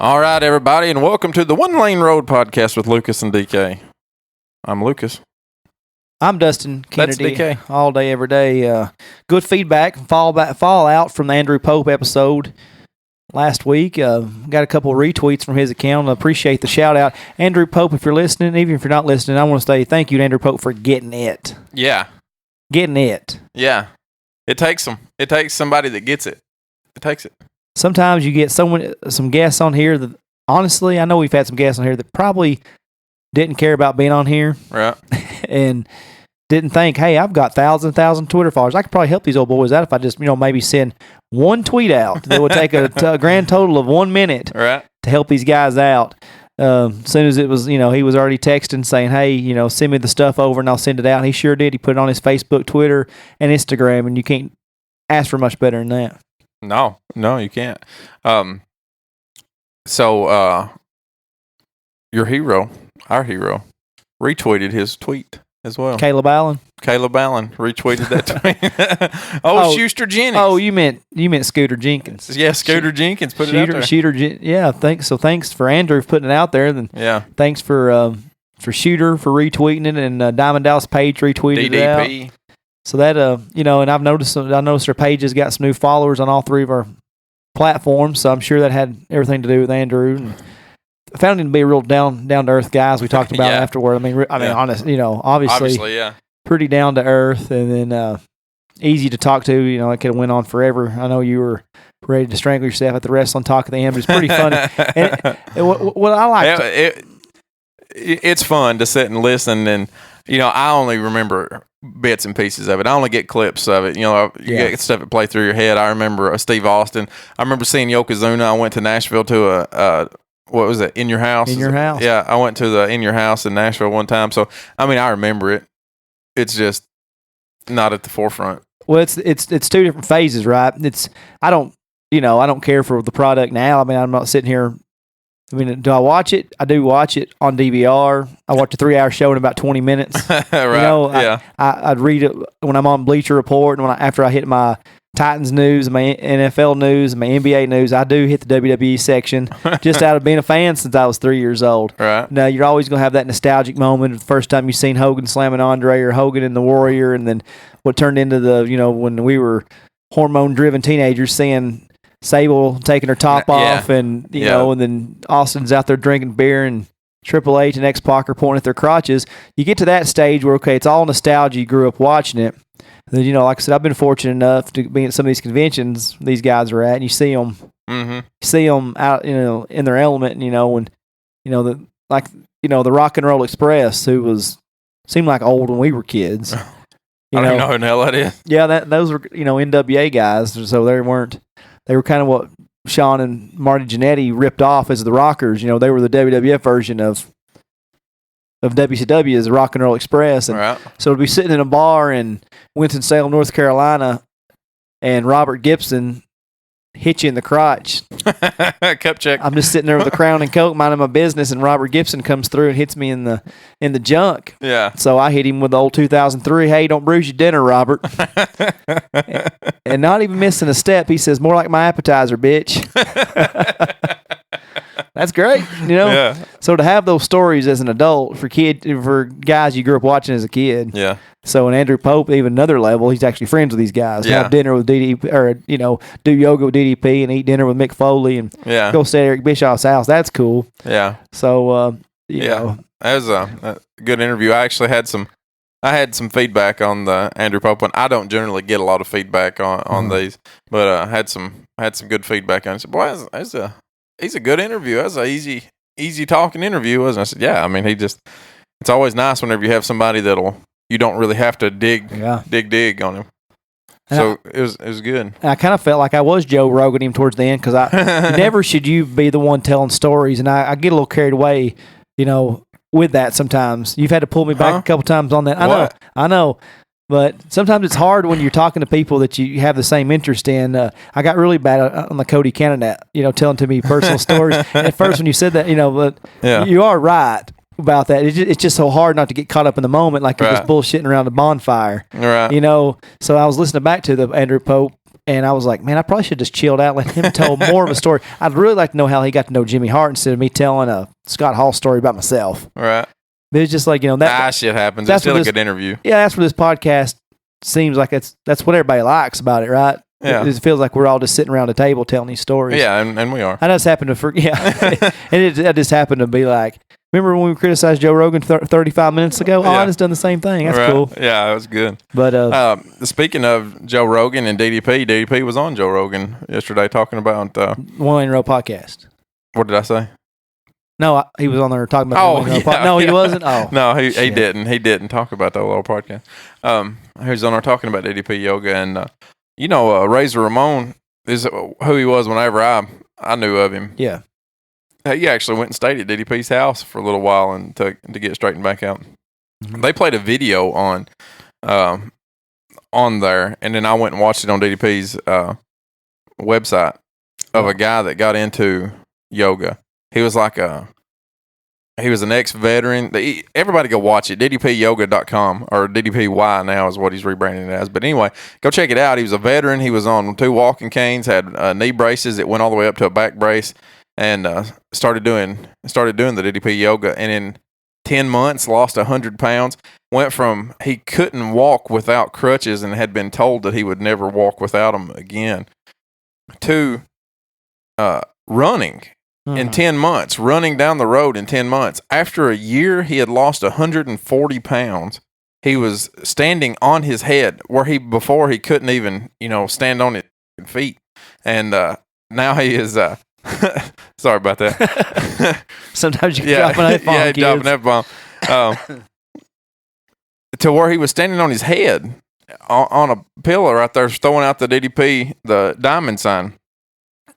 All right, everybody, and welcome to the One Lane Road podcast with Lucas and DK. I'm Lucas. I'm Dustin Kennedy. That's DK. All day, every day. Good feedback, fallout from the Andrew Pope episode last week. Got a couple of retweets from his account. I appreciate the shout out. Andrew Pope, if you're listening, even if you're not listening, I want to say thank you to Andrew Pope for getting it. Yeah. Getting it. Yeah. It takes them. It takes somebody that gets it. It takes it. Sometimes you get some guests on here that, honestly, I know we've had some guests on here that probably didn't care about being on here. Right. And didn't think, hey, I've got thousand Twitter followers. I could probably help these old boys out if I just, maybe send one tweet out that would take a grand total of 1 minute right. to help these guys out. As soon as it was, he was already texting saying, hey, send me the stuff over and I'll send it out. He sure did. He put it on his Facebook, Twitter, and Instagram, and you can't ask for much better than that. No, you can't. So your hero, our hero, retweeted his tweet as well. Caleb Allen retweeted that tweet. oh, Schuster Jennings. Oh, you meant Scooter Jenkins. Yeah, Scooter Jenkins put it out there. Yeah, thanks. So thanks for Andrew for putting it out there. Then yeah, thanks for Shooter for retweeting it, and Diamond Dallas Page retweeted DDP. it out. So that and I noticed our page has got some new followers on all three of our platforms. So I'm sure that had everything to do with Andrew. And I found him to be a real down to earth guy, as we talked about afterward. I mean, honest, obviously, pretty down to earth, and then easy to talk to. It could have went on forever. I know you were ready to strangle yourself at the wrestling talk at the end, but it's pretty funny. and what I like, it's fun to sit and listen, and I only remember bits and pieces of it. I only get clips of it. You get stuff that play through your head. I remember Steve Austin. I remember seeing Yokozuna. I went to Nashville to a what was it? In Your House? In Your House. Yeah, I went to the In Your House in Nashville one time. So, I remember it. It's just not at the forefront. Well, it's two different phases, right? I don't care for the product now. I'm not sitting here. Do I watch it? I do watch it on DVR. I watch a 3-hour show in about 20 minutes. Right. I'd read it when I'm on Bleacher Report, and after I hit my Titans news, my NFL news, and my NBA news, I do hit the WWE section just out of being a fan since I was 3 years old. Right. Now, you're always going to have that nostalgic moment. The first time you seen Hogan slamming Andre, or Hogan and the Warrior, and then what turned into when we were hormone-driven teenagers, seeing Sable taking her top off, and and then Austin's out there drinking beer, and Triple H and X-Pac are pointing at their crotches. You get to that stage where, okay, it's all nostalgia. You grew up watching it. And then, like I said, I've been fortunate enough to be at some of these conventions these guys are at, and you see them, out, in their element, and the Rock and Roll Express, who seemed like old when we were kids. I don't know who the hell that is. Yeah, those were NWA guys, so they were kind of what Sean and Marty Jannetty ripped off as the Rockers. They were the WWF version of WCW as the Rock and Roll Express. And so to be sitting in a bar in Winston-Salem, North Carolina, and Robert Gibson hit you in the crotch. Cup check. I'm just sitting there with a Crown and Coke minding my business, and Robert Gibson comes through and hits me in the junk. Yeah. So I hit him with the old 2003, hey, don't bruise your dinner, Robert. and not even missing a step, he says, more like my appetizer, bitch. That's great, Yeah. So to have those stories as an adult for guys you grew up watching as a kid. Yeah. So in Andrew Pope, even another level, he's actually friends with these guys. Yeah. Have dinner with DDP, or do yoga with DDP and eat dinner with Mick Foley, and go stay at Eric Bischoff's house. That's cool. Yeah. So that was a good interview. I actually had some feedback on the Andrew Pope one. I don't generally get a lot of feedback on these, but I had some good feedback on it. I said, boy, he's a good interview. That's an easy talking interview, wasn't it? I said, yeah. It's always nice whenever you have somebody you don't really have to dig on him. And so it was good. I kind of felt like I was Joe Rogan him towards the end, because never should you be the one telling stories, and I get a little carried away, with that sometimes. You've had to pull me back a couple times on that. I know. But sometimes it's hard when you're talking to people that you have the same interest in. I got really bad on the Cody Canada, telling to me personal stories. At first when you said that, but you are right about that. It's just so hard not to get caught up in the moment, like you're just bullshitting around the bonfire. Right. So I was listening back to the Andrew Pope And I was like, man, I probably should have just chilled out, let him tell more of a story. I'd really like to know how he got to know Jimmy Hart instead of me telling a Scott Hall story about myself. Right. But it's just like, that shit happens. It's still a good interview. Yeah, that's what this podcast seems like. That's what everybody likes about it, right? Yeah. It feels like we're all just sitting around a table telling these stories. Yeah, and we are. I just happened to and I just happened to be like, remember when we criticized Joe Rogan 35 minutes ago? I just done the same thing. That's cool. Yeah, that was good. But speaking of Joe Rogan and DDP was on Joe Rogan yesterday talking about One in a Row podcast. What did I say? No, he was on there talking about. No, he wasn't. Oh, no, he didn't. He didn't talk about that little podcast. He was on there talking about DDP yoga, and Razor Ramon is who he was whenever I knew of him. Yeah. He actually went and stayed at DDP's house for a little while and to get straightened back out. Mm-hmm. They played a video on there, and then I went and watched it on DDP's website of a guy that got into yoga. He was he was an ex-veteran. Everybody go watch it. DDPyoga.com or DDPY now is what he's rebranding it as. But anyway, go check it out. He was a veteran. He was on 2 walking canes, had knee braces that went all the way up to a back brace, and started doing the DDP yoga. And in 10 months, lost 100 pounds. Went from he couldn't walk without crutches and had been told that he would never walk without them again to running. In 10 months, running down the road in 10 months. After a year, he had lost 140 pounds. He was standing on his head where before he couldn't even, stand on his feet. And now he is, sorry about that. Sometimes you drop an F-bomb. Yeah, drop an F-bomb. To where he was standing on his head on a pillar right there, throwing out the DDP, the diamond sign.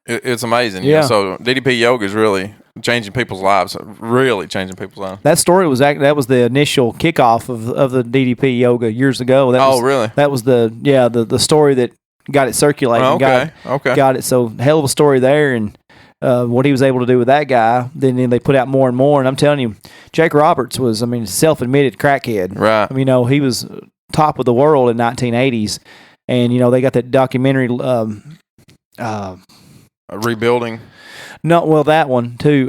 It's amazing. Yeah. So DDP yoga is really changing people's lives. Really changing people's lives. That story was that was the initial kickoff of the DDP yoga years ago. Really? That was the story that got it circulating. Okay. Got it. So hell of a story there, and what he was able to do with that guy. Then they put out more and more. And I'm telling you, Jake Roberts was, self-admitted crackhead. Right. He was top of the world in 1980s, and they got that documentary. Rebuilding. No, well, that one too.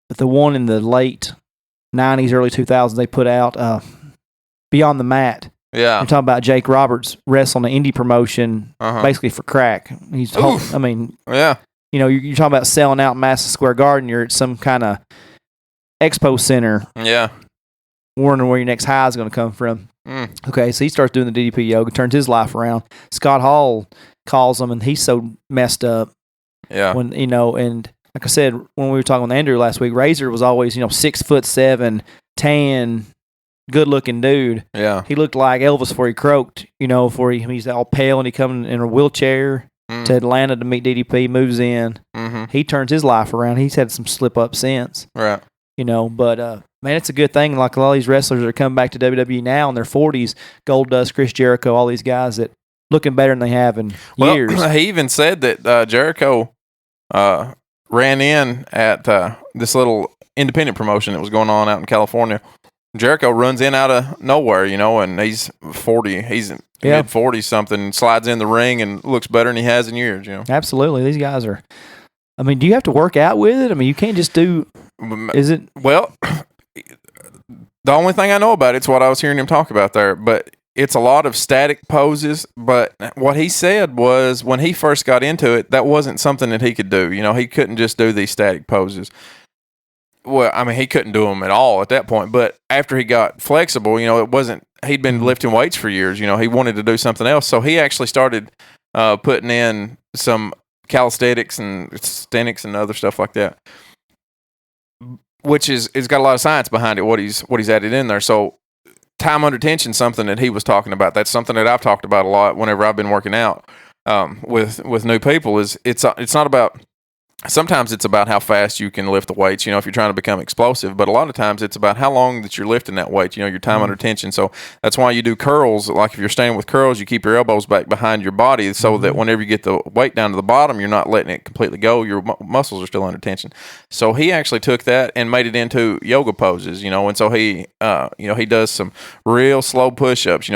But the one in the late 90s, early 2000s, they put out Beyond the Mat. Yeah. I'm talking about Jake Roberts wrestling an indie promotion, basically for crack. He's, yeah. You're talking about selling out Madison Square Garden. You're at some kind of expo center. Yeah. Wondering where your next high is going to come from. Mm. Okay, so he starts doing the DDP yoga, turns his life around. Scott Hall calls him, and he's so messed up. Yeah. When and like I said, when we were talking with Andrew last week, Razor was always 6'7", tan, good looking dude. Yeah. He looked like Elvis before he croaked. He's all pale and he comes in a wheelchair to Atlanta to meet DDP. Moves in. Mm-hmm. He turns his life around. He's had some slip up since. Right. But man, it's a good thing. Like a lot of these wrestlers that are coming back to WWE now in their 40s, Goldust, Chris Jericho, all these guys that looking better than they have in years. He even said that Jericho ran in at this little independent promotion that was going on out in California. Jericho runs in out of nowhere, and he's 40. He's mid-40 something, slides in the ring and looks better than he has in years, Absolutely. These guys are, do you have to work out with it? You can't just do, is it? Well, the only thing I know about it's what I was hearing him talk about there, but it's a lot of static poses, but what he said was when he first got into it, that wasn't something that he could do. He couldn't just do these static poses. Well, he couldn't do them at all at that point, but after he got flexible, it wasn't, he'd been lifting weights for years, he wanted to do something else. So he actually started putting in some calisthenics and other stuff like that, which is got a lot of science behind it, what he's added in there. So time under tension, something that he was talking about. That's something that I've talked about a lot whenever I've been working out with new people. Is it's not about sometimes it's about how fast you can lift the weights, if you're trying to become explosive, but a lot of times it's about how long that you're lifting that weight, your time under tension. So that's why you do curls. Like if you're standing with curls, you keep your elbows back behind your body so that whenever you get the weight down to the bottom, you're not letting it completely go. Your muscles are still under tension. So he actually took that and made it into yoga poses, and so he does some real slow push-ups.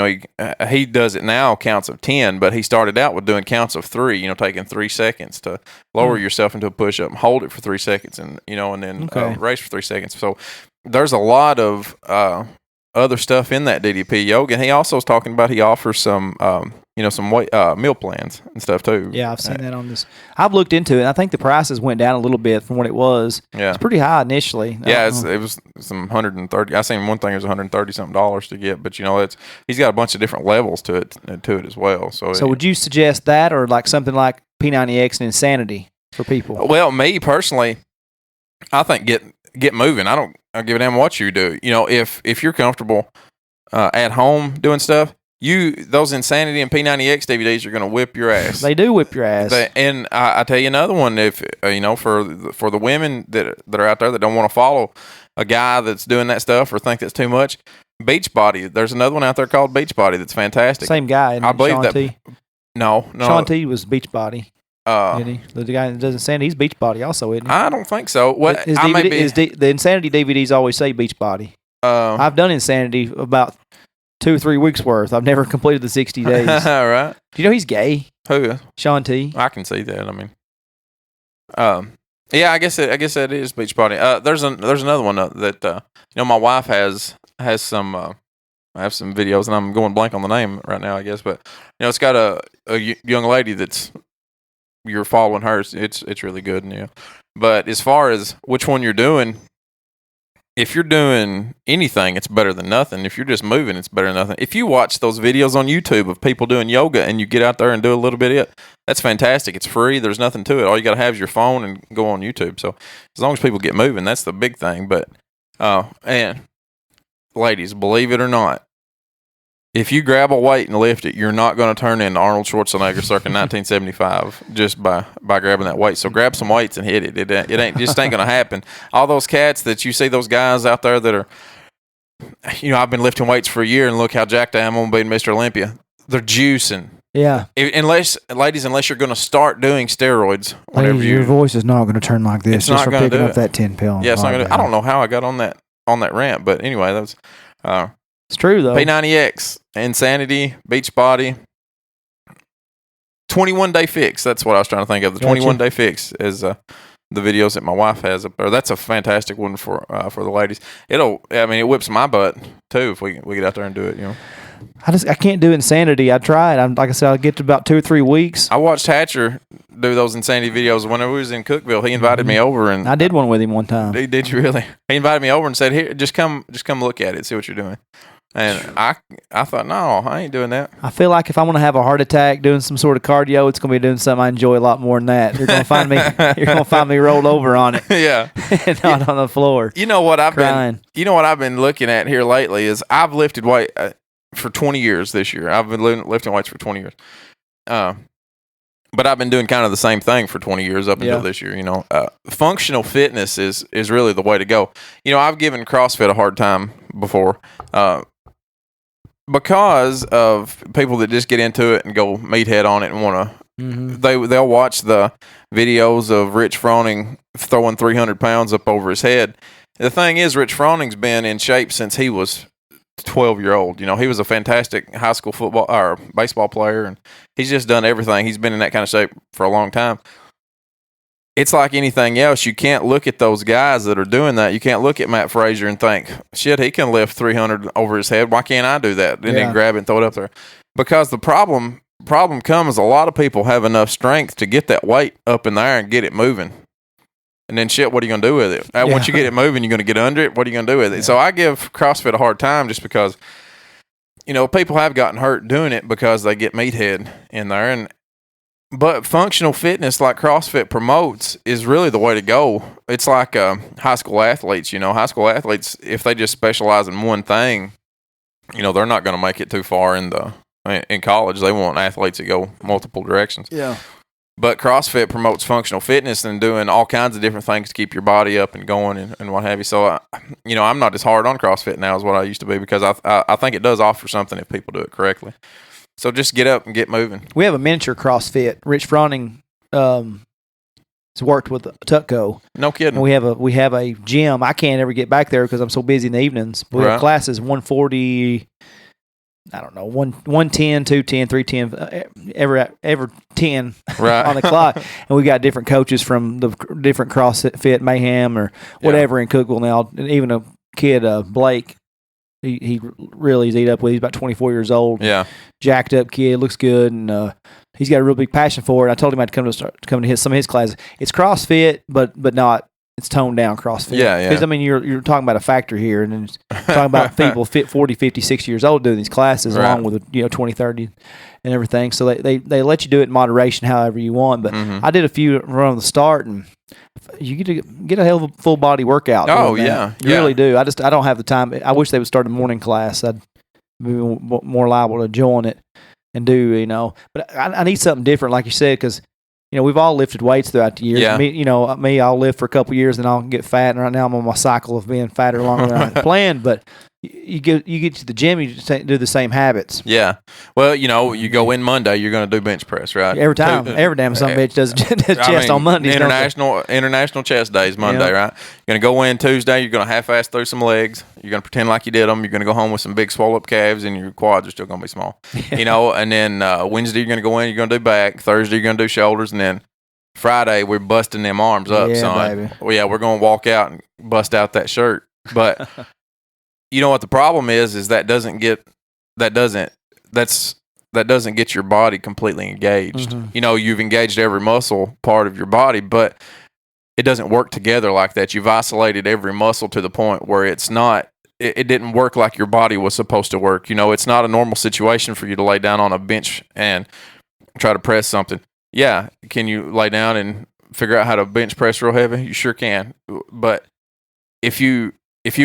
He does it now counts of 10, but he started out with doing counts of 3, taking 3 seconds to lower yourself into a push-up, hold it for 3 seconds, and then race for 3 seconds. So there's a lot of other stuff in that DDP yoga, and he also is talking about he offers some some weight, meal plans and stuff too. Yeah, I've seen that on this. I've looked into it, and I think the prices went down a little bit from what it was. Yeah, it's pretty high initially. Yeah, it was some 130. I seen one thing it was $130 something to get, but he's got a bunch of different levels to it as well. So would you suggest that, or like something like P90X and Insanity for people? Well, me personally, I think get moving. I don't give a damn what you do. If you're comfortable at home doing stuff, those Insanity and P90X DVDs are going to whip your ass. They do whip your ass. And I tell you another one. If for the women that are out there that don't want to follow a guy that's doing that stuff or think that's too much, Beachbody. There's another one out there called Beachbody that's fantastic. Same guy. I believe Shaun that. T. No. Shaun T was Beachbody. Isn't he? The guy that does Insanity, he's Beachbody also, isn't he? I don't think so. What the Insanity DVDs always say Beachbody. I've done Insanity about 2 or 3 weeks worth. I've never completed the 60 days. Right. Do you know he's gay? Who? Shaun T. I can see that. I mean, yeah, I guess that is Beachbody. There's another one that my wife has some. I have some videos, and I'm going blank on the name right now, I guess, but it's got a young lady that's you're following her. It's really good, But as far as which one you're doing, if you're doing anything, it's better than nothing. If you're just moving, it's better than nothing. If you watch those videos on YouTube of people doing yoga and you get out there and do a little bit of it, that's fantastic. It's free. There's nothing to it. All you got to have is your phone and go on YouTube. So as long as people get moving, that's the big thing. But, and ladies, believe it or not, if you grab a weight and lift it, you're not going to turn into Arnold Schwarzenegger circa 1975 just by grabbing that weight. So grab some weights and hit it. It ain't going to happen. All those cats that you see, those guys out there that are, I've been lifting weights for a year and look how jacked I am on being Mr. Olympia. They're juicing. Yeah. Unless you're going to start doing steroids. Whenever your voice is not going to turn like this just for picking up that 10 pill. Yeah, it's not gonna, I don't know how I got on that rant, but anyway, that was. It's true, though. P90X, Insanity, Beachbody, 21-day fix. That's what I was trying to think of. The 21-day fix is the videos that my wife has up there. That's a fantastic one for the ladies. It whips my butt too if we get out there and do it. I can't do Insanity. I tried. Like I said, I'll get to about 2 or 3 weeks. I watched Hatcher do those Insanity videos whenever we was in Cookeville. He invited me over, and I did one with him one time. Did you really? He invited me over and said, "Here, just come look at it, see what you're doing." And I thought, no, I ain't doing that. I feel like if I'm going to have a heart attack doing some sort of cardio, it's going to be doing something I enjoy a lot more than that. You're going to find me rolled over on it. Yeah. Not on the floor. You know what I've been looking at here lately is I've lifted weight for 20 years this year. I've been lifting weights for 20 years. But I've been doing kind of the same thing for 20 years up until this year. Functional fitness is really the way to go. I've given CrossFit a hard time before. Because of people that just get into it and go meathead on it and want to, they'll watch the videos of Rich Froning throwing 300 pounds up over his head. The thing is, Rich Froning's been in shape since he was 12-year-old. He was a fantastic high school football or baseball player, and he's just done everything. He's been in that kind of shape for a long time. It's like anything else. You can't look at those guys that are doing that. You can't look at Matt Frazier and think, shit, he can lift 300 over his head. Why can't I do that? And then grab it and throw it up there. Because the problem comes, a lot of people have enough strength to get that weight up in there and get it moving. And then shit, what are you going to do with it? Once you get it moving, you're going to get under it. What are you going to do with it? So I give CrossFit a hard time just because, people have gotten hurt doing it because they get meathead in there. But functional fitness, like CrossFit promotes, is really the way to go. It's like high school athletes. High school athletes, if they just specialize in one thing, they're not going to make it too far in college. They want athletes that go multiple directions. Yeah. But CrossFit promotes functional fitness and doing all kinds of different things to keep your body up and going and what have you. So, I'm not as hard on CrossFit now as what I used to be because I think it does offer something if people do it correctly. So just get up and get moving. We have a miniature CrossFit. Rich Froning has worked with Tutco. No kidding. And we have a gym. I can't ever get back there because I'm so busy in the evenings. But we have classes 140. I don't know, 110, 210, 310, every 10 on the clock. And we got different coaches from the different CrossFit Mayhem or whatever in Cookeville now. And even a kid, Blake, he really is eat up with. He's about 24 years old. Yeah. Jacked up kid, looks good. And he's got a real big passion for it. I told him I'd come to some of his classes. It's CrossFit, but not. It's toned down CrossFit. Yeah. Because, you're talking about a factory here, and then talking about people 40, 50, 60 years old doing these classes along with, 20, 30 and everything. So they let you do it in moderation however you want. But I did a few right on the start, and you get a hell of a full body workout. Oh, yeah. You really do. I don't have the time. I wish they would start a morning class. I'd be more liable to join it and do, But I need something different, like you said, because we've all lifted weights throughout the years. Yeah. Me, I'll lift for a couple of years, and I'll get fat. And right now, I'm on my cycle of being fatter longer than I planned. But you get to the gym, you just do the same habits. Yeah. Well, you go in Monday, you're going to do bench press, right? Every time, every damn some bitch does chest on Mondays. International Chest Day is Monday, right? You're going to go in Tuesday. You're going to half-ass through some legs. You're going to pretend like you did them. You're going to go home with some big swole-up calves, and your quads are still going to be small. And then Wednesday you're going to go in. You're going to do back. Thursday you're going to do shoulders, and then Friday we're busting them arms up, son. Baby. Well, yeah, we're going to walk out and bust out that shirt, but. You know what the problem is that doesn't get your body completely engaged. Mm-hmm. You've engaged every muscle part of your body, but it doesn't work together like that. You've isolated every muscle to the point where it didn't work like your body was supposed to work. It's not a normal situation for you to lay down on a bench and try to press something. Yeah, can you lay down and figure out how to bench press real heavy? You sure can. But if you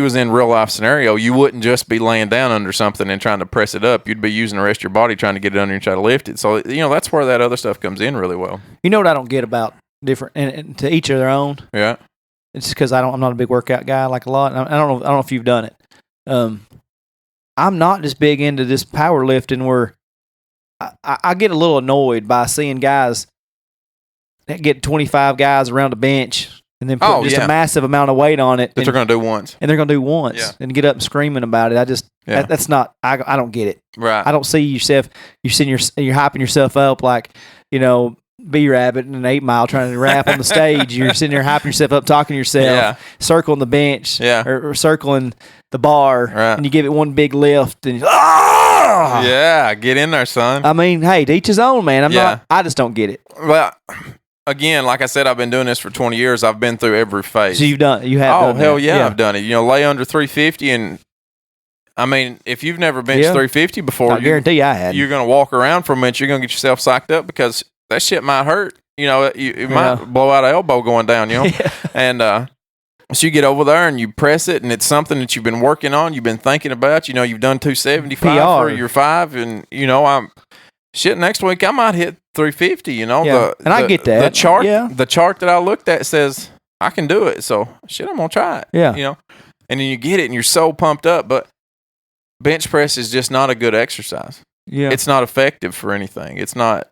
was in real life scenario, you wouldn't just be laying down under something and trying to press it up. You'd be using the rest of your body trying to get it under and try to lift it. So, that's where that other stuff comes in really well. You know what I don't get about different, and to each of their own. Yeah. It's because I'm not a big workout guy like a lot. I don't know if you've done it. I'm not just big into this powerlifting where I get a little annoyed by seeing guys that get 25 guys around a bench and then put a massive amount of weight on it. That they're going to do once. And they're going to do once and get up and screaming about it. That's not, I don't get it. Right. I don't see yourself, you're hyping yourself up like, B-Rabbit in an 8 Mile trying to rap on the stage. You're sitting there hyping yourself up, talking to yourself, circling the bench or circling the bar, and you give it one big lift and get in there, son. I mean, hey, to each his own, man. I just don't get it. Well, again, like I said, I've been doing this for 20 years. I've been through every phase. So you have done hell that. Yeah, I've done it. Lay under 350, and I mean, if you've never benched 350 before, I guarantee you I had. You're going to walk around for a minute. You're going to get yourself psyched up because that shit might hurt. It might blow out an elbow going down, And so you get over there and you press it, and it's something that you've been working on, you've been thinking about. You've done 275 for your 5, and I'm shit. Next week I might hit 350. And I get that. The chart that I looked at says I can do it. So shit, I'm gonna try it. Yeah. And then you get it, and you're so pumped up. But bench press is just not a good exercise. Yeah, it's not effective for anything. It's not.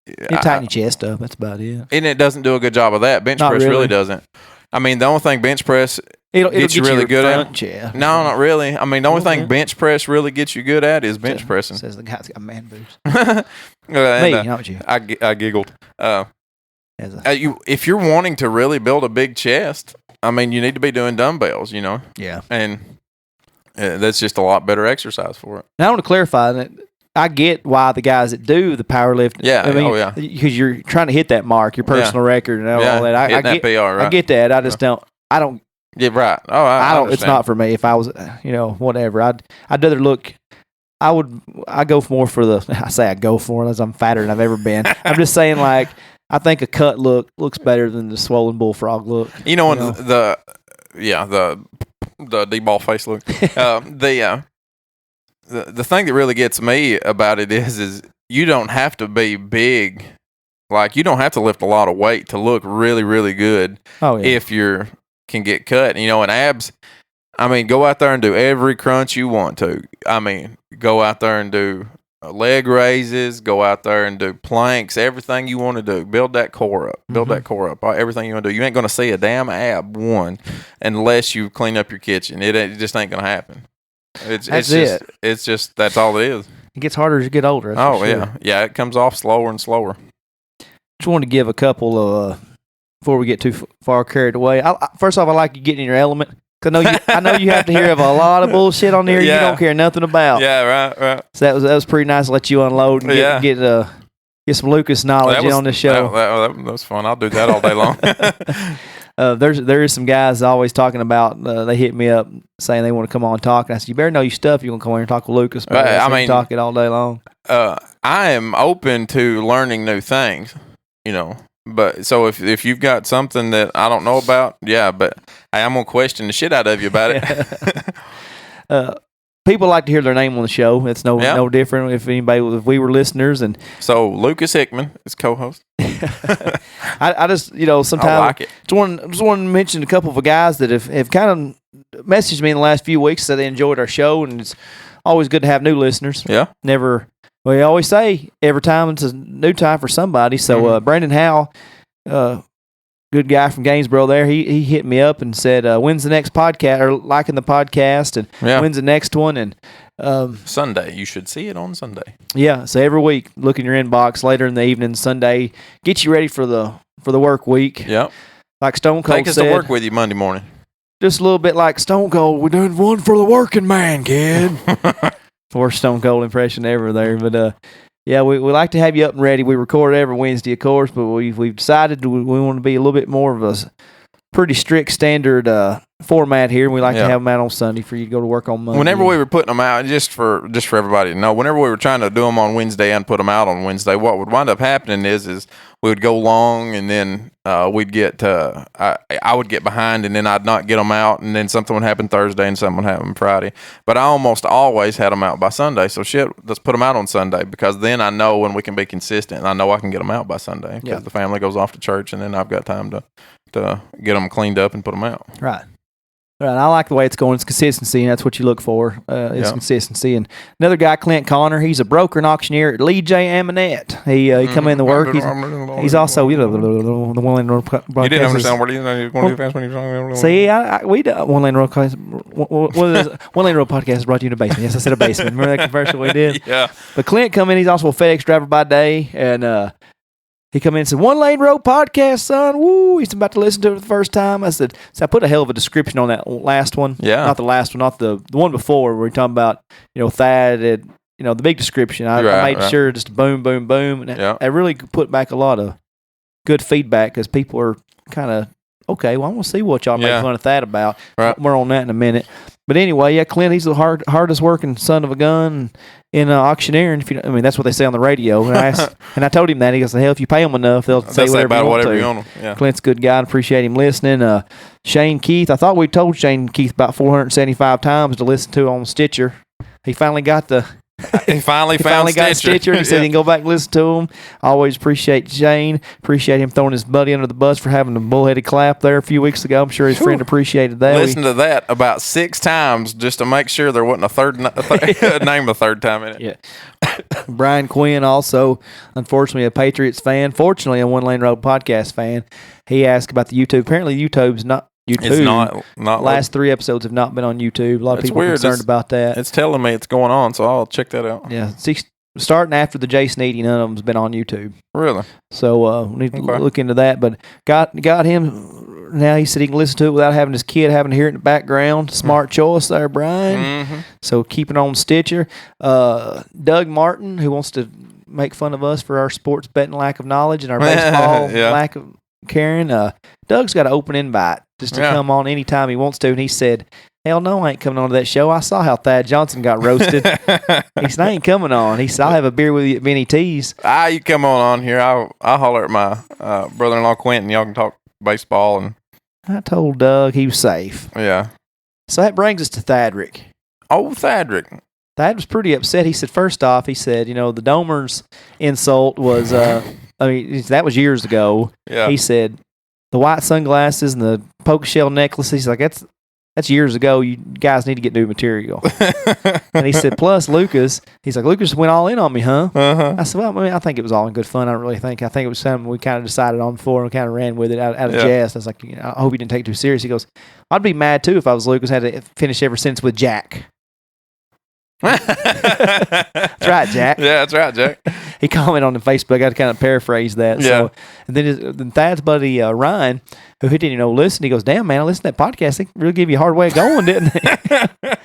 You tighten your chest up. That's about it. And it doesn't do a good job of that. Bench press really doesn't. I mean, the only thing bench press it'll gets you really good at. Yeah. No, not really. I mean, the only thing bench press really gets you good at is bench pressing. Says the guy's got man boobs. Me, not you. I giggled. If you're wanting to really build a big chest, I mean, you need to be doing dumbbells. Yeah. And that's just a lot better exercise for it. Now I want to clarify that. I get why the guys that do the powerlifting. Yeah, because you're trying to hit that mark, your personal record, and all that. I get PR, right? I get that. I just don't. I don't. Yeah, right. Oh, I don't. It's not for me. If I was, whatever. I'd rather look. I go more for the. I say I go for it as I'm fatter than I've ever been. I'm just saying, like, I think a cut look looks better than the swollen bullfrog look. The D-ball face look. The thing that really gets me about it is you don't have to be big Like, you don't have to lift a lot of weight to look really, really good Oh, yeah. if you can get cut. You know, and abs, I mean, go out there and do every crunch you want to. I mean, go out there and do leg raises, go out there and do planks, everything you want to do. Build that core up. Build that core up. Everything you want to do. You ain't going to see a damn ab unless you clean up your kitchen. It just ain't going to happen. It's just that's all it is. It gets harder as you get older. Oh, sure. Yeah. It comes off slower and slower. Just wanted to give a couple of before we get too far carried away. First off, I like you getting in your element. I know you have to hear of a lot of bullshit on here you don't care nothing about. Yeah, right. So that was pretty nice to let you unload and get some Lucas knowledge on this show. That was fun. I'll do that all day long. There is some guys always talking about. They hit me up saying they want to come on and talk. And I said, you better know your stuff. You want to come on here and talk with Lucas. I mean, talk it all day long. I am open to learning new things. You know. But so if you've got something that I don't know about, but hey, I'm gonna question the shit out of you about it. People like to hear their name on the show. It's no different if we were listeners. And so Lucas Hickman is co-host. I just sometimes I like it. Just want to mention a couple of guys that have kind of messaged me in the last few weeks that they enjoyed our show, and it's always good to have new listeners. Yeah, we always say every time it's a new time for somebody. So Brandon Howell, good guy from Gainesboro there, he hit me up and said, when's the next podcast, or liking the podcast, and when's the next one? And Sunday. You should see it on Sunday. Yeah, so every week, look in your inbox later in the evening, Sunday, get you ready for the work week. Yep. Like Stone Cold Take us said, to work with you Monday morning. Just a little bit like Stone Cold, we're doing one for the working man, kid. Worst Stone Cold impression ever there. But, we like to have you up and ready. We record every Wednesday, of course, but we've decided we want to be a little bit more of a pretty strict standard format here, and we like to have them out on Sunday for you to go to work on Monday. Whenever we were putting them out, just for everybody to know, whenever we were trying to do them on Wednesday and put them out on Wednesday, what would wind up happening is we would go long, and then we'd get I would get behind, and then I'd not get them out, and then something would happen Thursday and something would happen Friday. But I almost always had them out by Sunday. So let's put them out on Sunday, because then I know when we can be consistent, and I know I can get them out by Sunday because the family goes off to church, and then I've got time to get them cleaned up and put them out. Right. I like the way it's going. It's consistency, and that's what you look for. It's consistency. And another guy, Clint Connor, he's a broker and auctioneer at Lee J. Amonette. He come in to work. He's also the One Lane Road Podcast. You didn't understand what he was going to do fast when he was See, we One Lane Road Podcast. One Lane Road Podcast is brought to you in a basement. Yes, I said a basement. Remember that commercial we did? Yeah. But Clint come in. He's also a FedEx driver by day, and he come in and said, One Lane Road Podcast, son. Woo. He's about to listen to it for the first time. I said, so I put a hell of a description on that last one. Yeah. Not the last one, not the one before where we talking about, Thad, the big description. I made sure just boom, boom, boom. And I really put back a lot of good feedback because people are kind of, okay, well, I want to see what y'all make fun of Thad about. Right. More on that in a minute. But anyway, Clint, he's the hardest working son of a gun in auctioneering. That's what they say on the radio. And I told him that. He goes, hell, if you pay them enough, they'll say whatever you want to. Yeah. Clint's a good guy. I appreciate him listening. Shane Keith, I thought we told Shane Keith about 475 times to listen to on Stitcher. He finally got He finally got Stitcher. He said he can go back and listen to him. I always appreciate Shane. Appreciate him throwing his buddy under the bus for having a bullheaded clap there a few weeks ago. I'm sure his friend appreciated that. Listen to that about 6 times just to make sure there wasn't a third name a third time in it. Yeah. Brian Quinn, also, unfortunately, a Patriots fan. Fortunately, a One Lane Road Podcast fan. He asked about the YouTube. Apparently, YouTube's not. It's not last 3 episodes have not been on YouTube. A lot of people are concerned about that. It's telling me it's going on, so I'll check that out. Yeah, starting after the Jason Eady, none of them's been on YouTube. Really? So we need to look into that. But got him now. He said he can listen to it without having his kid having to hear it in the background. Smart choice there, Brian. Mm-hmm. So keep it on Stitcher. Doug Martin, who wants to make fun of us for our sports betting lack of knowledge and our baseball lack of caring. Doug's got an open invite just to come on anytime he wants to. And he said, hell no, I ain't coming on to that show. I saw how Thad Johnson got roasted. He said, I ain't coming on. He said, I'll have a beer with you at Benny T's. You come on here. I'll holler at my brother-in-law Quentin. Y'all can talk baseball. And I told Doug he was safe. Yeah. So that brings us to Thadrick. Oh, Thadrick. Thad was pretty upset. He said, first off, the Domers insult was I mean, that was years ago. Yeah. He said the white sunglasses and the poker shell necklace. He's like, that's years ago. You guys need to get new material. And he said, plus Lucas. He's like, Lucas went all in on me, huh? Uh-huh. I said, well, I mean, I think it was all in good fun. I don't really think. I think it was something we kind of decided on before and kind of ran with it out of jest. I was like, I hope you didn't take it too serious. He goes, I'd be mad too if I was Lucas and had to finish every sentence with Jack. That's right, Jack. Yeah, that's right, Jack. He commented on the Facebook. I had to kind of paraphrase that. Yeah. So, and then Thad's buddy Ryan, who he didn't even know listen, he goes, "Damn man, I listened to that podcast. They really give you a hard way of going, didn't they?"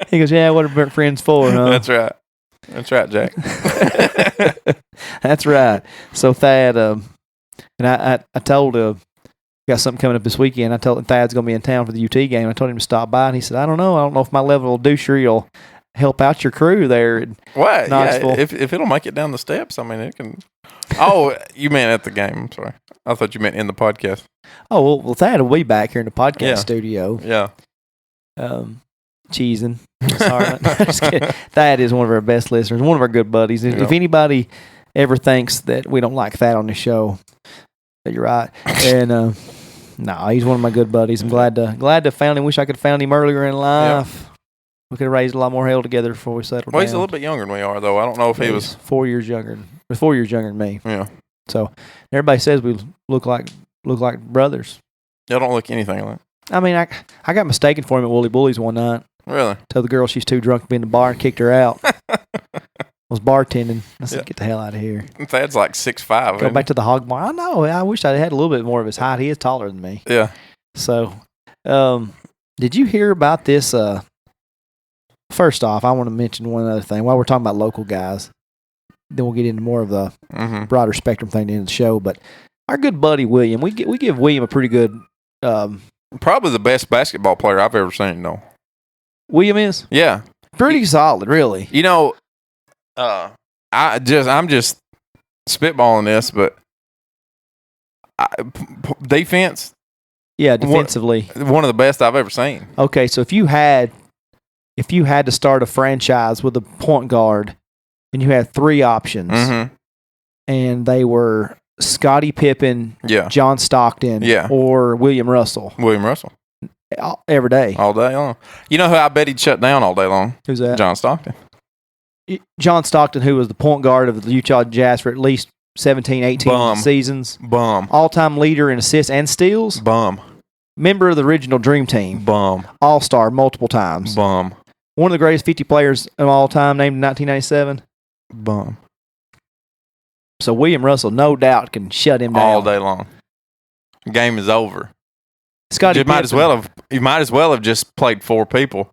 He goes, "Yeah, what are friends for?" Huh? That's right. That's right, Jack. That's right. So Thad, and I told got something coming up this weekend. I told him Thad's going to be in town for the UT game. I told him to stop by, and he said, I don't know if my level of douchery will help out your crew there in What? Knoxville." Yeah, if it'll make it down the steps, I mean, it can. Oh, you meant at the game. I'm sorry. I thought you meant in the podcast. Oh, well, Thad will be back here in the podcast Yeah. studio. Yeah. Cheesing. Sorry. Just kidding. Thad is one of our best listeners, one of our good buddies. If Yeah. anybody ever thinks that we don't like Thad on the show, you're right. And no, he's one of my good buddies. I'm glad to found him. Wish I could have found him earlier in life. We could have raised a lot more hell together before we settled Well, down. he's a little bit younger than we are, though. I don't know if he was. 4 years younger. 4 years younger than me. Yeah. So everybody says we look like brothers. Y'all don't look anything like. I mean, I got mistaken for him at Woolly Bullies one night. Really? Told the girl she's too drunk to be in the bar and kicked her out. Was bartending. I said, get the hell out of here. Thad's like 6'5". Go back to the hog bar. I know. I wish I had a little bit more of his height. He is taller than me. Yeah. So, did you hear about this? First off, I want to mention one other thing. While we're talking about local guys, then we'll get into more of the Mm-hmm. broader spectrum thing at the end of the show. But our good buddy William, we give William a pretty good. Probably the best basketball player I've ever seen, though. William is Yeah. pretty solid, really. You know, I'm just spitballing this, but defense, Yeah, defensively. one of the best I've ever seen. Okay, so if you had to start a franchise with a point guard, and you had three options, Mm-hmm. and they were Scottie Pippen, Yeah. John Stockton, Yeah. or William Russell, William Russell. every day. All day long. You know who I bet he'd shut down all day long? Who's that? John Stockton. John Stockton, who was the point guard of the Utah Jazz for at least 17, 18 Bum. seasons. Bum. All-time leader in assists and steals. Bum. Member of the original Dream Team. Bum. All-star multiple times. Bum. One of the greatest 50 players of all time, named in 1997. Bum. So William Russell, no doubt, can shut him down. All day long. Game is over. Scottie You might as well have just played four people.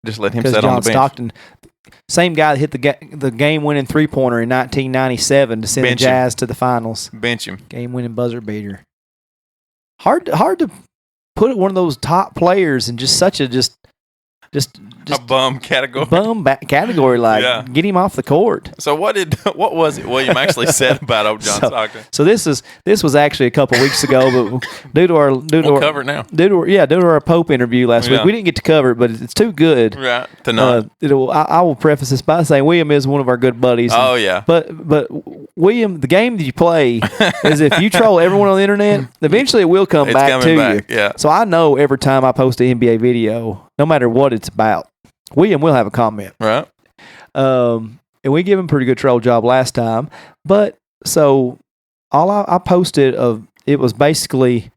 Just let him because sit John on the bench. Stockton, same guy that hit the game-winning three-pointer in 1997 to send Bench the him. Jazz to the finals. Bench him. Game-winning buzzer beater. Hard to put one of those top players in just such a just A bum category. bum category. Like, Yeah. get him off the court. So what was it William actually said about old John Stockton? So this was actually a couple weeks ago, but due to We'll cover it now. due to our Pope interview last week, Yeah. we didn't get to cover it, but it's too good. Right. To know. I will preface this by saying William is one of our good buddies. Oh, yeah. But William, the game that you play is if you troll everyone on the internet, eventually it will come It's back coming to back. you. Yeah. So I know every time I post an NBA video, no matter what it's about, William will have a comment. Right. And we gave him a pretty good troll job last time. But so all I posted it was basically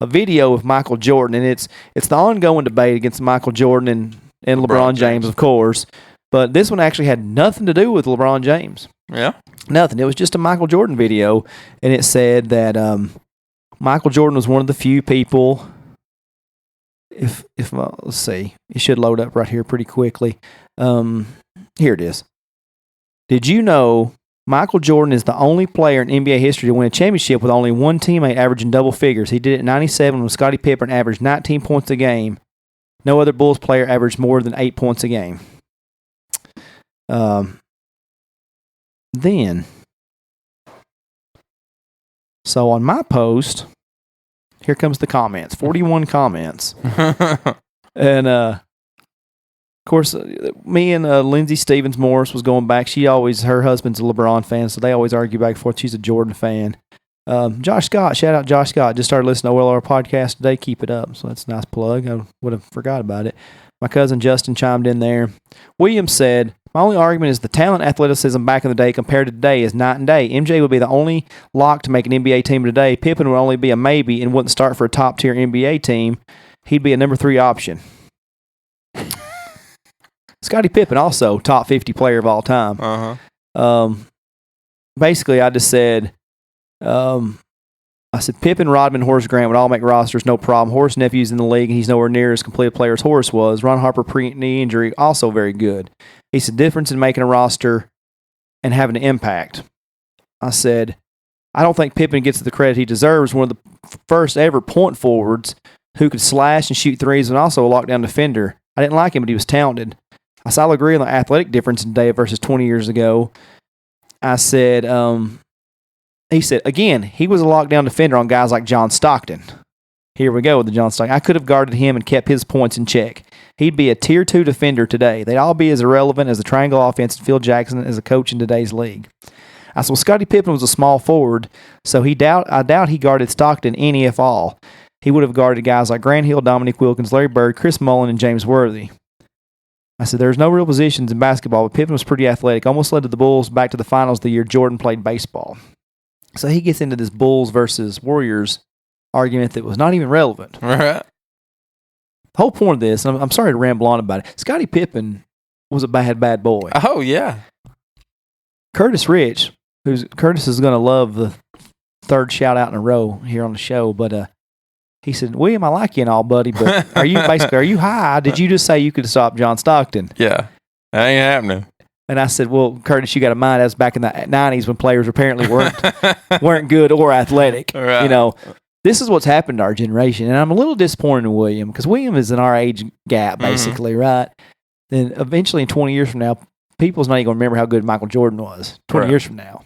a video of Michael Jordan, and it's the ongoing debate against Michael Jordan and LeBron James, of course. But this one actually had nothing to do with LeBron James. Yeah. Nothing. It was just a Michael Jordan video, and it said that Michael Jordan was one of the few people. Let's see, it should load up right here pretty quickly. Here it is. Did you know Michael Jordan is the only player in NBA history to win a championship with only one teammate averaging double figures? He did it in '97 when Scottie Pippen averaged 19 points a game. No other Bulls player averaged more than 8 points a game. Then, so on my post, here comes the comments. 41 comments. And Of course, me and Lindsay Stevens Morris was going back. Her husband's a LeBron fan, so they always argue back and forth. She's a Jordan fan. Josh Scott, shout out Josh Scott. Just started listening to OLR podcast today. Keep it up. So that's a nice plug. I would have forgot about it. My cousin Justin chimed in there. Williams said, my only argument is the talent athleticism back in the day compared to today is night and day. MJ would be the only lock to make an NBA team today. Pippen would only be a maybe and wouldn't start for a top-tier NBA team. He'd be a number 3 option. Scottie Pippen, also top 50 player of all time. Basically, I just said, Pippen, Rodman, Horace Grant would all make rosters, no problem. Horace nephew's in the league, and he's nowhere near as complete a player as Horace was. Ron Harper, pre-knee injury, also very good. He said, difference in making a roster and having an impact. I said, I don't think Pippen gets the credit he deserves. One of the first ever point forwards who could slash and shoot threes and also a lockdown defender. I didn't like him, but he was talented. I said, I'll agree on the athletic difference today versus 20 years ago. I said, he said, again, he was a lockdown defender on guys like John Stockton. Here we go with the John Stockton. I could have guarded him and kept his points in check. He'd be a tier 2 defender today. They'd all be as irrelevant as the triangle offense and Phil Jackson as a coach in today's league. I said, well, Scottie Pippen was a small forward, so I doubt he guarded Stockton any if all. He would have guarded guys like Grant Hill, Dominique Wilkins, Larry Bird, Chris Mullin, and James Worthy. I said, there's no real positions in basketball, but Pippen was pretty athletic. Almost led to the Bulls back to the finals the year Jordan played baseball. So he gets into this Bulls versus Warriors argument that was not even relevant. Right. The whole point of this, and I'm sorry to ramble on about it, Scottie Pippen was a bad boy. Oh, yeah. Curtis Rich, Curtis is going to love the third shout out in a row here on the show, but he said, William, I like you and all, buddy, but are you high? Did you just say you could stop John Stockton? Yeah. That ain't happening. And I said, well, Curtis, you got to mind that was back in the 90s when players apparently weren't good or athletic. Right. You know, this is what's happened to our generation. And I'm a little disappointed in William because William is in our age gap, basically, right? Then eventually in 20 years from now, people's not even going to remember how good Michael Jordan was 20 years from now.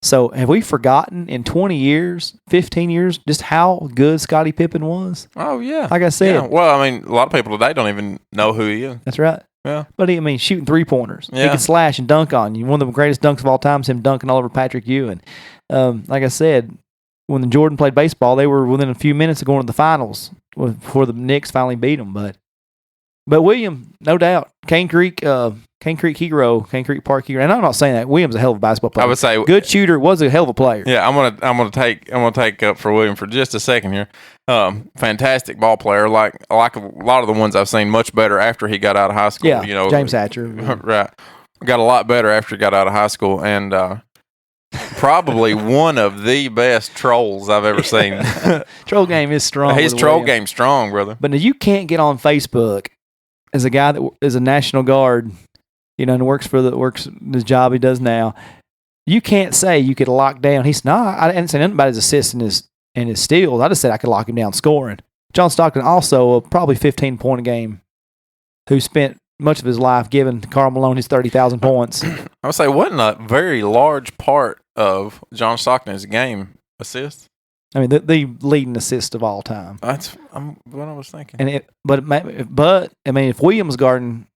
So have we forgotten in 20 years, 15 years, just how good Scottie Pippen was? Oh, yeah. Like I said. Yeah. Well, I mean, a lot of people today don't even know who he is. That's right. Yeah. But I mean, shooting 3-pointers. Yeah. He can slash and dunk on you. One of the greatest dunks of all time is him dunking all over Patrick Ewing. Like I said, when the Jordan played baseball, they were within a few minutes of going to the finals before the Knicks finally beat them. But William, no doubt, Cane Creek hero, Cane Creek Park hero. And I'm not saying that William's a hell of a basketball player. I would say good shooter, was a hell of a player. Yeah, I'm gonna take up for William for just a second here. Fantastic ball player, like a lot of the ones I've seen, much better after he got out of high school. Yeah, you know, James Hatcher. Right, got a lot better after he got out of high school, and probably one of the best trolls I've ever seen. Troll game is strong. His troll game's strong, brother. But you can't get on Facebook as a guy that is a National Guard, you know, and works his job he does now. You can't say you could lock down. He's not. I didn't say nothing about his assists and his steals. I just said I could lock him down scoring. John Stockton, also probably 15-point a game, who spent much of his life giving Karl Malone his 30,000 points. I would say wasn't a very large part of John Stockton's game assists. I mean, the leading assist of all time. That's what I was thinking. And but I mean, if Williams guarding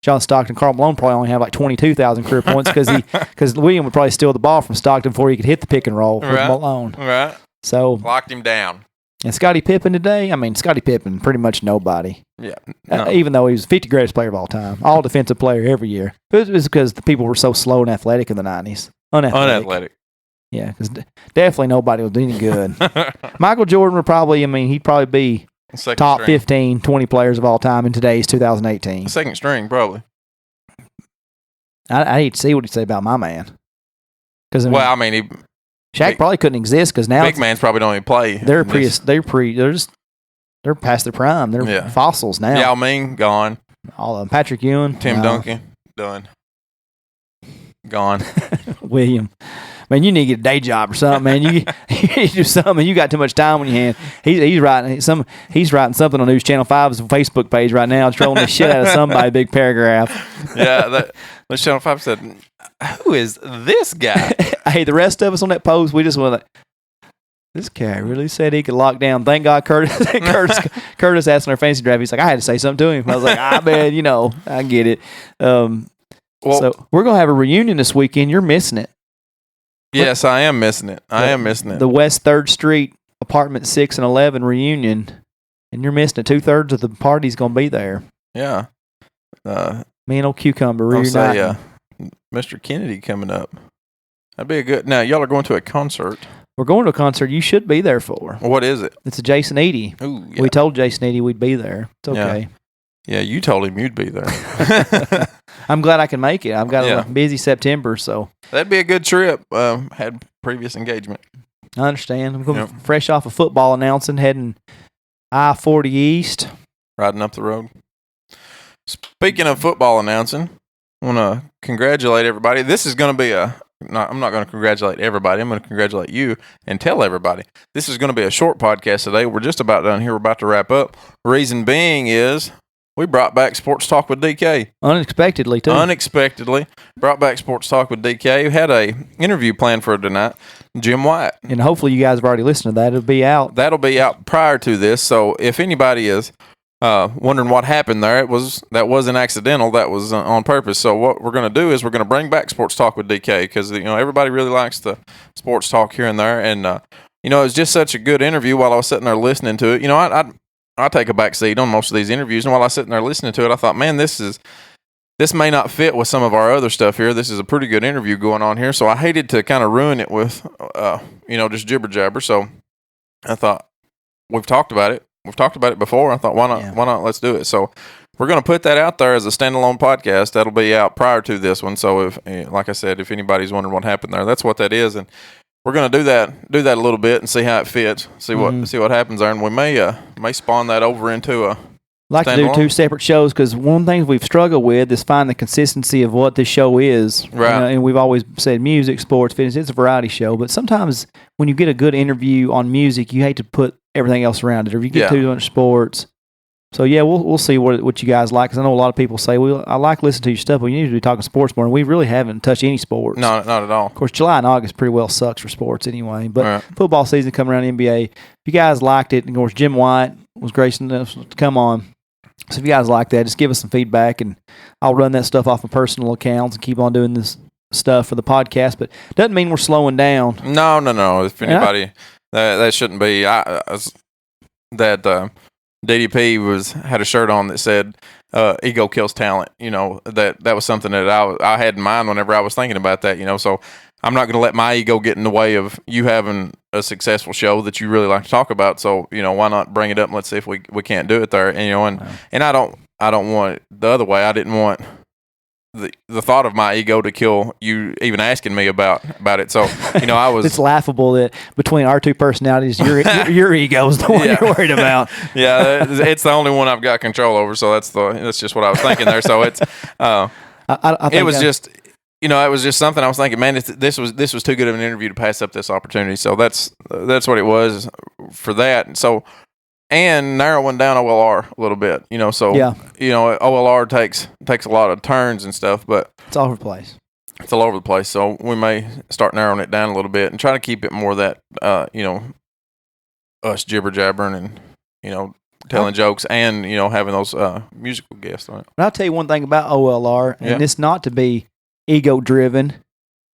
John Stockton, Karl Malone probably only have like 22,000 career points because William would probably steal the ball from Stockton before he could hit the pick and roll with Malone. Right. So locked him down. And Scottie Pippen today, I mean, Scottie Pippen, pretty much nobody. Yeah. No. Even though he was the 50th greatest player of all time, all defensive player every year. It was because the people were so slow and athletic in the 90s. Unathletic. Yeah, because definitely nobody was any good. Michael Jordan would probably, he'd probably be second top string. 15, 20 players of all time in today's 2018. Second string, probably. I hate to see what he'd say about my man. Because Shaq probably couldn't exist because now big man's probably don't even play. They're past their prime. They're fossils now. Yao Ming gone. All of them. Patrick Ewing, Tim Duncan done. Gone. William. Man, you need to get a day job or something, man. You do something. You got too much time on your hand. He's writing something on News Channel 5's Facebook page right now, trolling the shit out of somebody. Big paragraph. Yeah, the Channel 5 said, "Who is this guy?" Hey, the rest of us on that post, we just want to. This guy really said he could lock down. Thank God Curtis asked in our fantasy draft. He's like, I had to say something to him. I was like, man, I get it. So we're going to have a reunion this weekend. You're missing it. Yes, I am missing it. The West 3rd Street Apartment 6 and 11 reunion. And you're missing it. 2/3 of the party's going to be there. Yeah. Me and old Cucumber reuniting. Mr. Kennedy coming up. That'd be a good. Now, y'all are going to a concert. We're going to a concert you should be there for. What is it? It's a Jason Eady. Ooh, yeah. We told Jason Eady we'd be there. It's okay. Yeah, you told him you'd be there. I'm glad I can make it. I've got a busy September, so. That'd be a good trip. Had previous engagement. I understand. I'm going fresh off of football announcing, heading I-40 East. Riding up the road. Speaking of football announcing, I want to congratulate everybody. This is going to be I'm not going to congratulate everybody. I'm going to congratulate you and tell everybody. This is going to be a short podcast today. We're just about done here. We're about to wrap up. Reason being is we brought back Sports Talk with DK. Unexpectedly, too. Unexpectedly. Brought back Sports Talk with DK. We had a interview planned for tonight. Jim White. And hopefully you guys have already listened to that. It'll be out. That'll be out prior to this. So if anybody is wondering what happened there, that wasn't accidental. That was on purpose. So what we're going to do is we're going to bring back Sports Talk with DK because everybody really likes the sports talk here and there, and it was just such a good interview. While I was sitting there listening to it, I take a back seat on most of these interviews, and while I was sitting there listening to it, I thought, man, this may not fit with some of our other stuff here. This is a pretty good interview going on here, so I hated to kind of ruin it with just jibber jabber. So I thought we've talked about it. We've talked about it before. I thought, why not? Yeah. Why not? Let's do it. So we're going to put that out there as a standalone podcast. That'll be out prior to this one. So if, like I said, if anybody's wondering what happened there, that's what that is. And we're going to do that a little bit and see how it fits. See what happens there, and we may spawn that over into a. Like to do 2 separate shows because one of the things we've struggled with is finding the consistency of what this show is. Right. And we've always said music, sports, fitness. It's a variety show, but sometimes when you get a good interview on music, you hate to put everything else around it. Or if you get too much sports. So yeah, we'll see what you guys like because I know a lot of people say, "Well, I like listening to your stuff, but you need to be talking sports more." And we really haven't touched any sports. No, not at all. Of course, July and August pretty well sucks for sports anyway. But football season coming around, NBA. If you guys liked it, and of course Jim White was gracious enough to come on. So if you guys like that, just give us some feedback, and I'll run that stuff off of personal accounts and keep on doing this stuff for the podcast. But doesn't mean we're slowing down. No. If anybody, that shouldn't be. DDP had a shirt on that said "Ego kills talent." That was something that I had in mind whenever I was thinking about that. So I'm not going to let my ego get in the way of you having a successful show that you really like to talk about. So, why not bring it up and let's see if we can't do it there. And I don't want it the other way. I didn't want the thought of my ego to kill you even asking me about it. So, I was. It's laughable that between our 2 personalities, your ego is the one you're worried about. Yeah, it's the only one I've got control over. So that's just what I was thinking there. So it's it was just something I was thinking, man, this was too good of an interview to pass up this opportunity. So that's what it was for that. So, and narrowing down OLR a little bit, so, OLR takes a lot of turns and stuff, but it's all over the place. It's all over the place. So we may start narrowing it down a little bit and try to keep it more that, us jibber jabbering and, telling jokes and, having those musical guests on it. But I'll tell you one thing about OLR, and it's not to be ego-driven,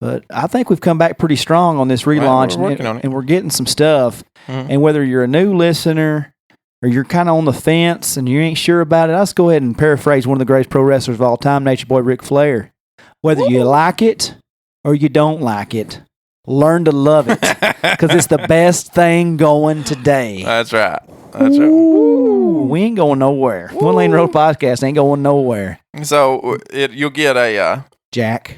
but I think we've come back pretty strong on this relaunch, and we're getting some stuff. Mm-hmm. And whether you're a new listener or you're kind of on the fence and you ain't sure about it, I'll just go ahead and paraphrase one of the greatest pro wrestlers of all time, Nature Boy Ric Flair. Whether you like it or you don't like it, learn to love it because it's the best thing going today. That's right. Ooh, we ain't going nowhere. One Lane Road Podcast ain't going nowhere. So you'll get a Jack.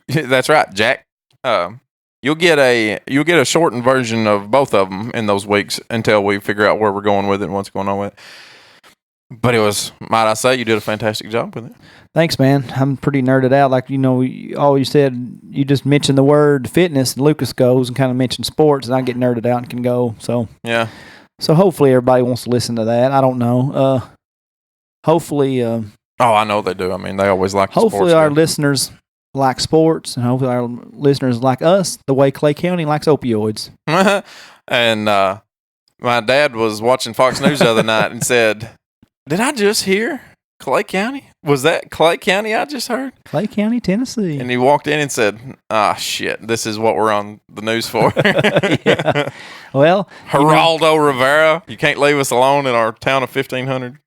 That's right, Jack. You'll get a shortened version of both of them in those weeks until we figure out where we're going with it and what's going on with it. But it was, might I say, you did a fantastic job with it. Thanks, man. I'm pretty nerded out. Like, all you said, you just mentioned the word fitness, and Lucas goes and kind of mentioned sports, and I get nerded out and can go. So yeah. So hopefully everybody wants to listen to that. I don't know. Hopefully. I know they do. I mean, they always like. Hopefully, our listeners like sports, and hopefully our listeners like us the way Clay County likes opioids. And my dad was watching Fox News the other night and said, "Did I just hear Clay County? Was that Clay County I just heard?" Clay County, Tennessee. And he walked in and said, "Ah, shit, this is what we're on the news for." Yeah. Well, Geraldo Rivera, you can't leave us alone in our town of 1,500.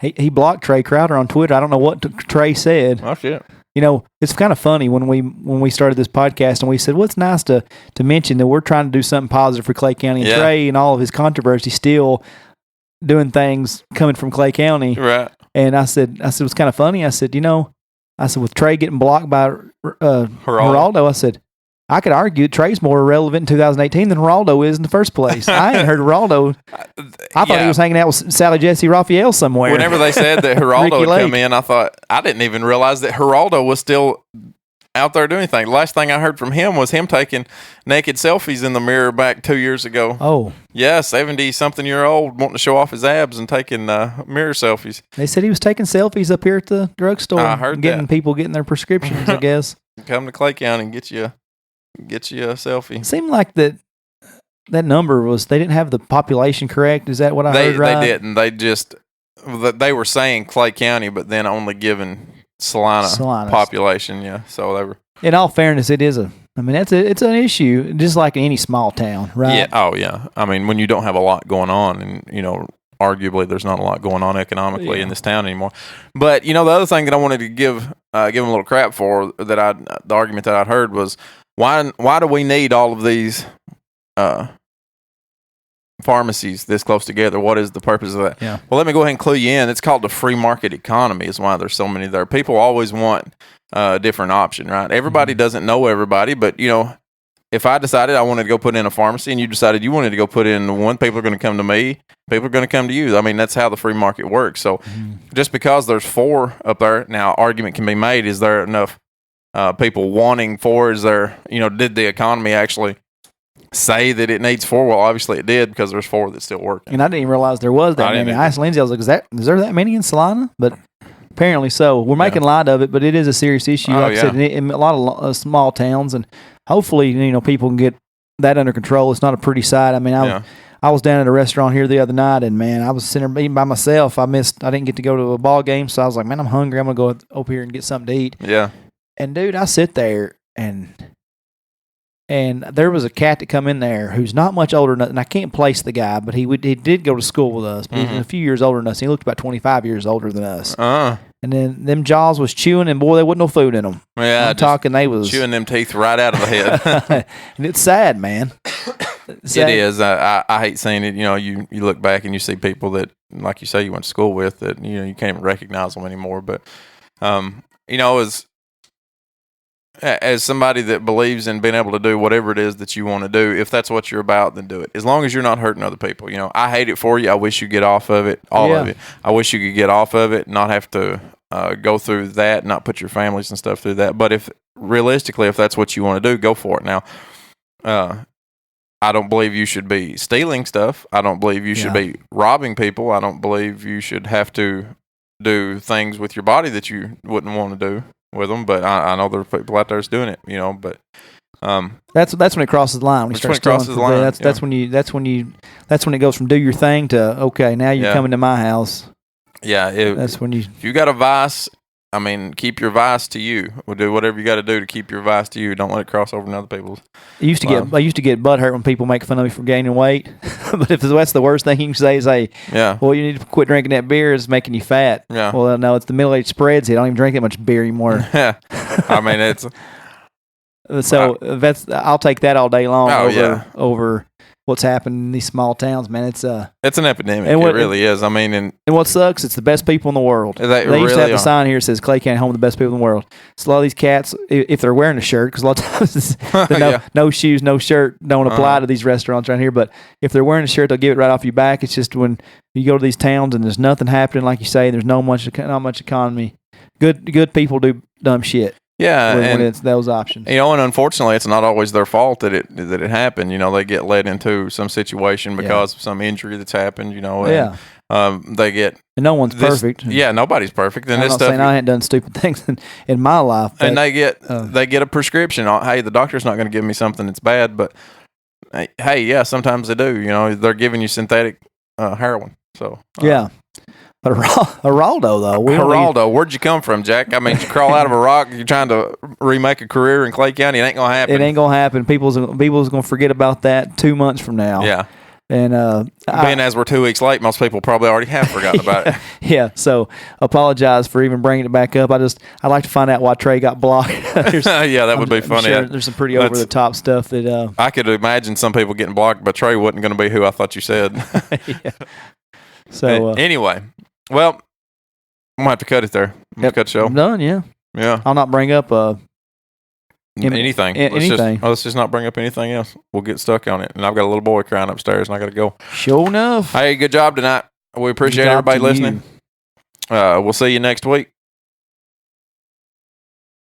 he blocked Trey Crowder on Twitter. I don't know what Trey said. Oh, shit. You know, it's kind of funny when we started this podcast and we said, well, it's nice to mention that we're trying to do something positive for Clay County. And Trey and all of his controversy still doing things coming from Clay County. Right. And I said, it's kind of funny. I said, with Trey getting blocked by Geraldo, I said, I could argue Trey's more irrelevant in 2018 than Geraldo is in the first place. I ain't heard Geraldo. I thought he was hanging out with Sally Jesse Raphael somewhere. Whenever they said that Geraldo would come in, I thought, I didn't even realize that Geraldo was still out there doing anything. The last thing I heard from him was him taking naked selfies in the mirror back 2 years ago. Oh. Yeah, 70-something-year-old wanting to show off his abs and taking mirror selfies. They said he was taking selfies up here at the drugstore. I heard getting people getting their prescriptions, I guess. Come to Clay County and get you a selfie. It seemed like that number was, they didn't have the population correct. Is that what I heard right? They didn't. They were saying Clay County, but then only giving Salina population. Yeah, so they were. In all fairness, it's an issue, just like any small town, right? Yeah. Oh, yeah. I mean, when you don't have a lot going on, and arguably there's not a lot going on economically in this town anymore. But the other thing that I wanted to give him a little crap for, the argument that I'd heard was, why do we need all of these pharmacies this close together? What is the purpose of that? Yeah. Well, let me go ahead and clue you in. It's called the free market economy is why there's so many there. People always want a different option, right? Everybody doesn't know everybody, but if I decided I wanted to go put in a pharmacy and you decided you wanted to go put in one, people are going to come to me, people are going to come to you. I mean, that's how the free market works. So just because there's 4 up there, now argument can be made, is there enough people wanting 4? Is there, did the economy actually say that it needs 4? Well, obviously it did, because there's 4 that still work. And I didn't even realize there was that many. I asked Lindsay, I was like, is there that many in Salina? But apparently so. We're making light of it, but it is a serious issue. Like I said, in a lot of small towns, and hopefully, people can get that under control. It's not a pretty sight. I mean, I was down at a restaurant here the other night, and man, I was sitting there eating by myself. I didn't get to go to a ball game, so I was like, man, I'm hungry. I'm gonna go over here and get something to eat. Yeah. And dude, I sit there and there was a cat that come in there who's not much older than us, and I can't place the guy, but he did go to school with us, but he's a few years older than us. He looked about 25 years older than us. And then them jaws was chewing, and boy, there wasn't no food in them. Yeah, I'm talking, they was chewing them teeth right out of the head. And it's sad, man. It is. I hate seeing it. You look back and you see people that, like you say, you went to school with, that you can't even recognize them anymore. But as somebody that believes in being able to do whatever it is that you want to do, if that's what you're about, then do it. As long as you're not hurting other people. I hate it for you. I wish you get off of it, all of it. I wish you could get off of it, not have to go through that, not put your families and stuff through that. But if that's what you want to do, go for it. Now, I don't believe you should be stealing stuff. I don't believe you should be robbing people. I don't believe you should have to do things with your body that you wouldn't want to do with them. But I know there are people out there that's doing it, but that's when it crosses the line. When it crosses the line. That's when it goes from do your thing to, okay, now you're coming to my house. Yeah, that's when if you got a vice, keep your vice to you. We'll do whatever you got to do to keep your vice to you. Don't let it cross over to other people's. I used to get butthurt when people make fun of me for gaining weight. But if that's the worst thing you can say is, hey, well, you need to quit drinking that beer. It's making you fat. Yeah. Well, no, it's the middle-aged spreads. I don't even drink that much beer anymore. Yeah. It's. So I'll take that all day long over what's happened in these small towns, man. It's an epidemic. It really is. And what sucks, it's the best people in the world. They used to have the sign here that says Clay County, home of the best people in the world. So a lot of these cats, if they're wearing a shirt, because a lot of times no shoes, no shirt don't apply to these restaurants around here. But if they're wearing a shirt, they'll give it right off your back. It's just when you go to these towns and there's nothing happening, like you say, there's not much economy. Good people do dumb shit. Yeah, when it's those options. And unfortunately, it's not always their fault that it happened. They get led into some situation because of some injury that's happened. They get And no one's this- perfect. Yeah, nobody's perfect. And I'm this not stuff, saying I ain't done stupid things in my life. and but, they get a prescription. Hey, the doctor's not going to give me something that's bad, but hey, yeah, sometimes they do. You know, they're giving you synthetic heroin. So yeah. But Geraldo, though. Geraldo, where'd you come from, Jack? I mean, you crawl out of a rock. You're trying to remake a career in Clay County. It ain't gonna happen. It ain't going to happen. People's going to forget about that 2 months from now. Yeah. And being as we're 2 weeks late, most people probably already have forgotten about it. Yeah, so apologize for even bringing it back up. I'd like to find out why Trey got blocked. Yeah, that would be funny. Sure there's some pretty over the top stuff that. I could imagine some people getting blocked, but Trey wasn't going to be who I thought you said. Yeah. So anyway, well, I'm gonna have to cut it there. I'm gonna cut the show. I'm done. Yeah, Yeah. I'll not bring up Anything. anything. Let's just not bring up anything else. We'll get stuck on it. And I've got a little boy crying upstairs, and I got to go. Sure enough. Hey, good job tonight. We appreciate Good job everybody to listening. We'll see you next week.